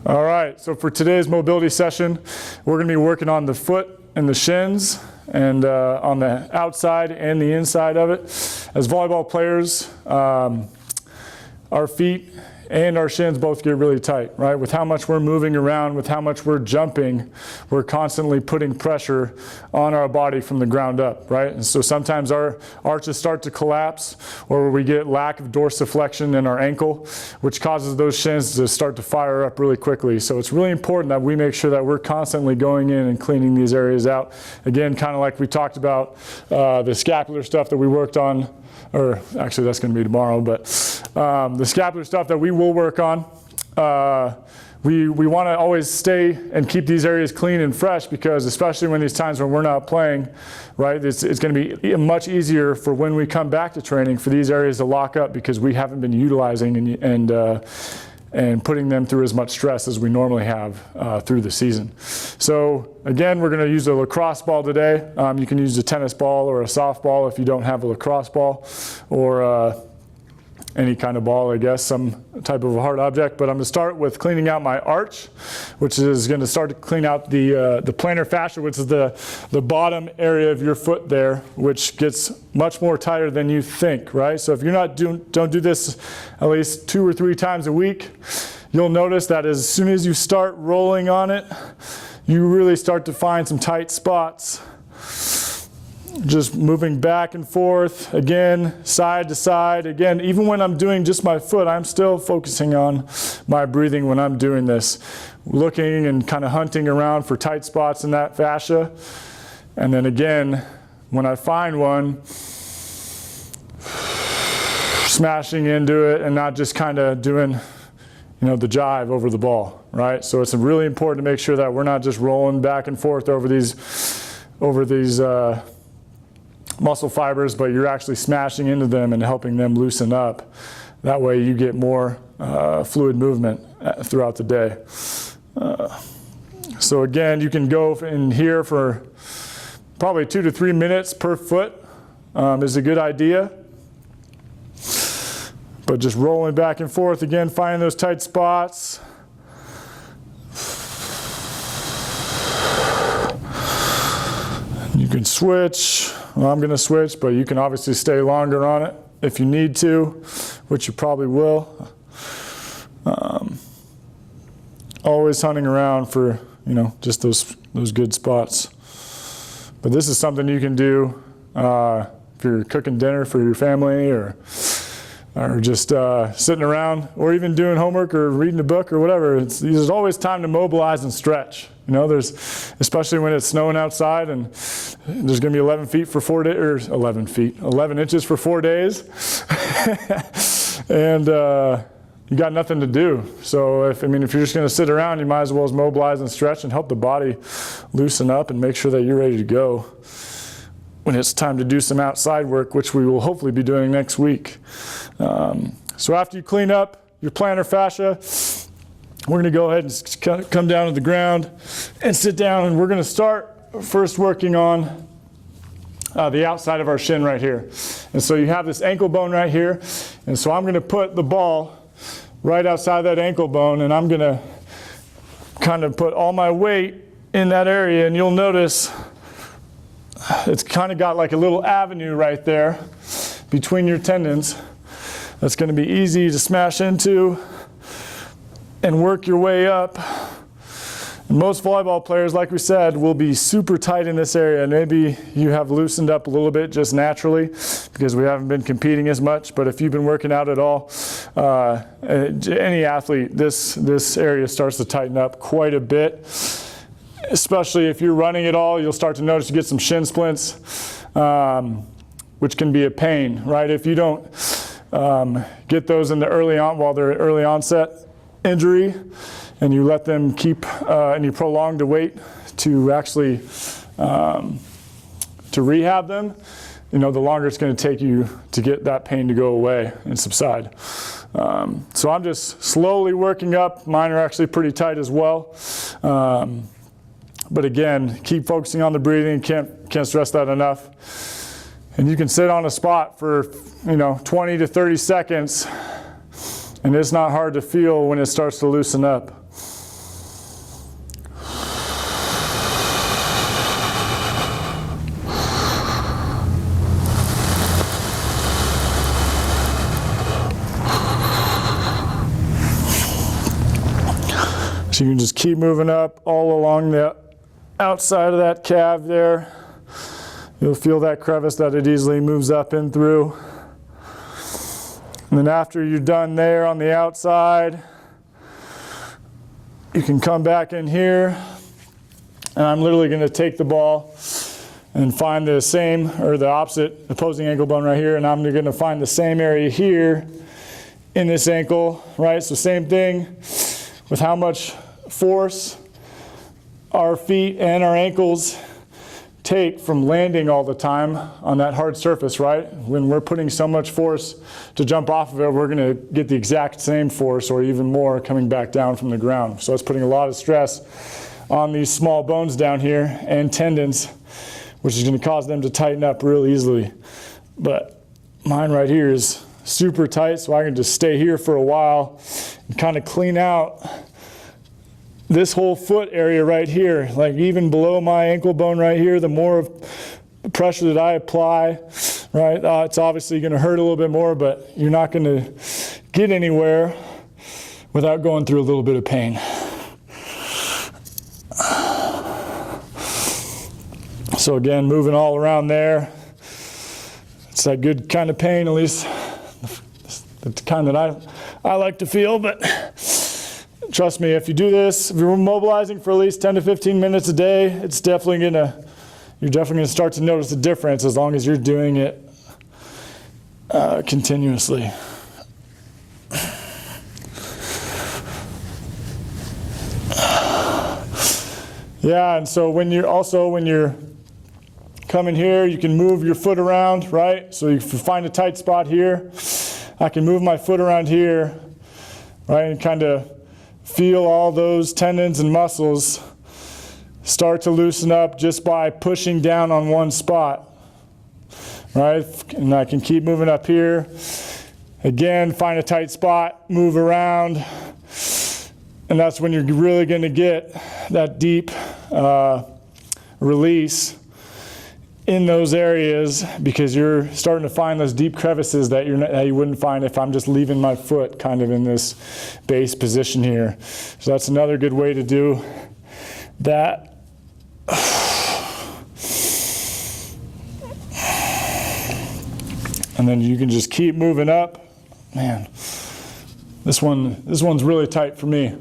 All right, so for today's mobility session, we're going to be working on the foot and the shins, and on the outside and the inside of it. As volleyball players, our feet and our shins both get really tight, right? With how much we're moving around, with how much we're jumping, we're constantly putting pressure on our body from the ground up, right? And so sometimes our arches start to collapse, or we get lack of dorsiflexion in our ankle, which causes those shins to start to fire up really quickly. So it's really important that we make sure that we're constantly going in and cleaning these areas out. Again, kind of like we talked about the scapular stuff that we worked on, or actually that's going to be tomorrow, but the scapular stuff that we will work on, we want to always stay and keep these areas clean and fresh, because especially when these times when we're not playing, right, it's going to be much easier for when we come back to training for these areas to lock up, because we haven't been utilizing and putting them through as much stress as we normally have through the season. So again, we're going to use a lacrosse ball today. You can use a tennis ball or a softball if you don't have a lacrosse ball, or any kind of ball, I guess, some type of a hard object. But I'm going to start with cleaning out my arch, which is going to start to clean out the plantar fascia, which is the bottom area of your foot there, which gets much more tighter than you think, right? So if you're not don't do this at least 2 or 3 times a week, you'll notice that as soon as you start rolling on it, you really start to find some tight spots. Just moving back and forth, again, side to side. Again, even when I'm doing just my foot, I'm still focusing on my breathing when I'm doing this. Looking and kind of hunting around for tight spots in that fascia. And then again, when I find one, smashing into it and not just kind of doing, the jive over the ball, right? So it's really important to make sure that we're not just rolling back and forth over these muscle fibers, but you're actually smashing into them and helping them loosen up. That way you get more fluid movement throughout the day. So again, you can go in here for probably 2 to 3 minutes per foot is a good idea. But just rolling back and forth, again, finding those tight spots. You can switch. Well, I'm going to switch, but you can obviously stay longer on it if you need to, which you probably will. Always hunting around for, just those good spots. But this is something you can do if you're cooking dinner for your family, or just sitting around, or even doing homework or reading a book or whatever. There's always time to mobilize and stretch. Especially when it's snowing outside and there's going to be 11 inches for 4 days, and you got nothing to do. So if you're just going to sit around, you might as well mobilize and stretch and help the body loosen up and make sure that you're ready to go when it's time to do some outside work, which we will hopefully be doing next week. So after you clean up your plantar fascia, we're going to go ahead and come down to the ground and sit down, and we're going to start first working on the outside of our shin right here. And so you have this ankle bone right here, and so I'm going to put the ball right outside that ankle bone, and I'm going to kind of put all my weight in that area, and you'll notice it's kind of got like a little avenue right there between your tendons that's going to be easy to smash into and work your way up. And most volleyball players, like we said, will be super tight in this area. And maybe you have loosened up a little bit just naturally because we haven't been competing as much. But if you've been working out at all, any athlete, this area starts to tighten up quite a bit. Especially if you're running at all, you'll start to notice you get some shin splints, which can be a pain, right? If you don't get those in the while they're early onset injury, and you let them keep and you prolong the wait to actually to rehab them, the longer it's going to take you to get that pain to go away and subside. So I'm just slowly working up. Mine are actually pretty tight as well. But again, keep focusing on the breathing. Can't stress that enough. And you can sit on a spot for 20 to 30 seconds, and it's not hard to feel when it starts to loosen up. So you can just keep moving up all along the outside of that calf there. You'll feel that crevice that it easily moves up in through. And then after you're done there on the outside, you can come back in here, and I'm literally going to take the ball and find the same, or the opposite opposing ankle bone right here, and I'm going to find the same area here in this ankle, right? So same thing with how much force our feet and our ankles take from landing all the time on that hard surface, right? When we're putting so much force to jump off of it, we're going to get the exact same force or even more coming back down from the ground. So it's putting a lot of stress on these small bones down here and tendons, which is going to cause them to tighten up real easily. But mine right here is super tight, so I can just stay here for a while and kind of clean out this whole foot area right here, like even below my ankle bone right here. The more pressure that I apply, right, it's obviously going to hurt a little bit more, but you're not going to get anywhere without going through a little bit of pain. So again, moving all around there. It's that good kind of pain, at least the kind that I like to feel, but trust me, if you do this, if you're mobilizing for at least 10 to 15 minutes a day, you're definitely gonna start to notice the difference as long as you're doing it continuously. Yeah, and so when you're coming here, you can move your foot around, right? So if you find a tight spot here, I can move my foot around here, right, and kind of feel all those tendons and muscles start to loosen up just by pushing down on one spot, right? And I can keep moving up here. Again, find a tight spot, move around, and that's when you're really going to get that deep release in those areas, because you're starting to find those deep crevices that you wouldn't find if I'm just leaving my foot kind of in this base position here. So that's another good way to do that. And then you can just keep moving up. Man, this one's really tight for me,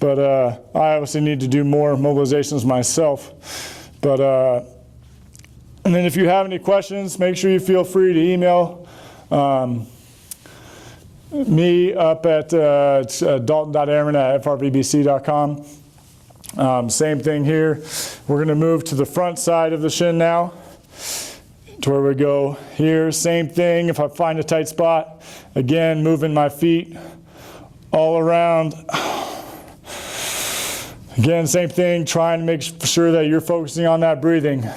but I obviously need to do more mobilizations myself. But and then if you have any questions, make sure you feel free to email me up at dalton.airman@frvbc.com. Same thing here. We're going to move to the front side of the shin now, to where we go here. Same thing. If I find a tight spot, again, moving my feet all around. Again, same thing, trying to make sure that you're focusing on that breathing.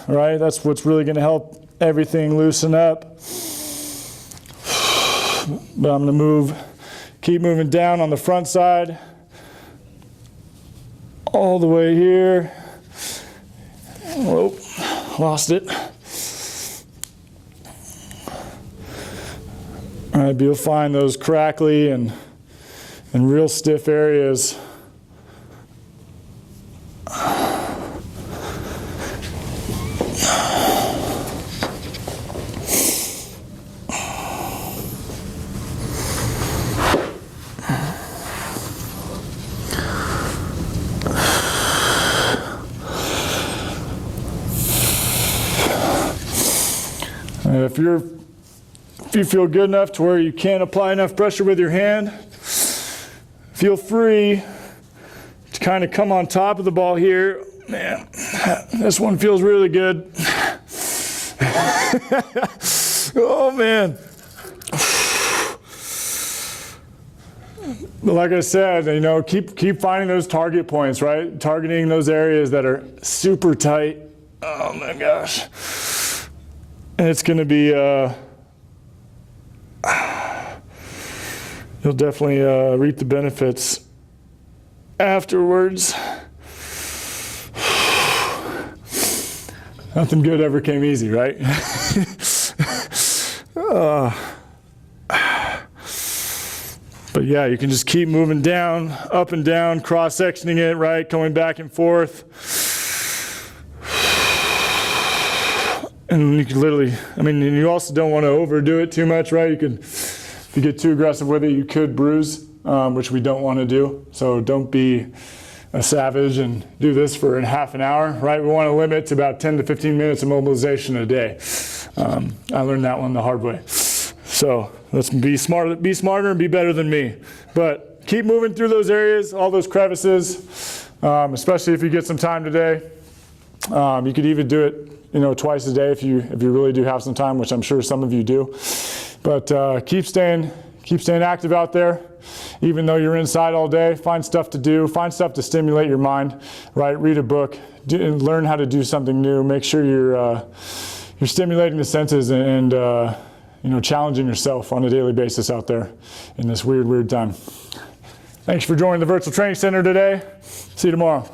Right, that's what's really going to help everything loosen up. But I'm going to keep moving down on the front side, all the way here. Oh, lost it. All right, but you'll find those crackly and real stiff areas. If you feel good enough to where you can't apply enough pressure with your hand, feel free to kind of come on top of the ball here. Man, this one feels really good. Oh man. But like I said, keep finding those target points, right? Targeting those areas that are super tight. Oh my gosh. And it's going to be, you'll definitely reap the benefits afterwards. Nothing good ever came easy, right? But yeah, you can just keep moving down, up and down, cross-sectioning it, right? Going back and forth. And you can literally, I mean, and you also don't want to overdo it too much, right? You could, if you get too aggressive with it, you could bruise, which we don't want to do. So don't be a savage and do this for half an hour, right? We want to limit to about 10 to 15 minutes of mobilization a day. I learned that one the hard way. So let's be smarter and be better than me. But keep moving through those areas, all those crevices, especially if you get some time today. You could even do it, twice a day if you really do have some time, which I'm sure some of you do. But keep staying active out there. Even though you're inside all day, find stuff to do, find stuff to stimulate your mind, right? Read a book, learn how to do something new. Make sure you're stimulating the senses and challenging yourself on a daily basis out there in this weird time. Thanks for joining the Virtual Training Center today. See you tomorrow.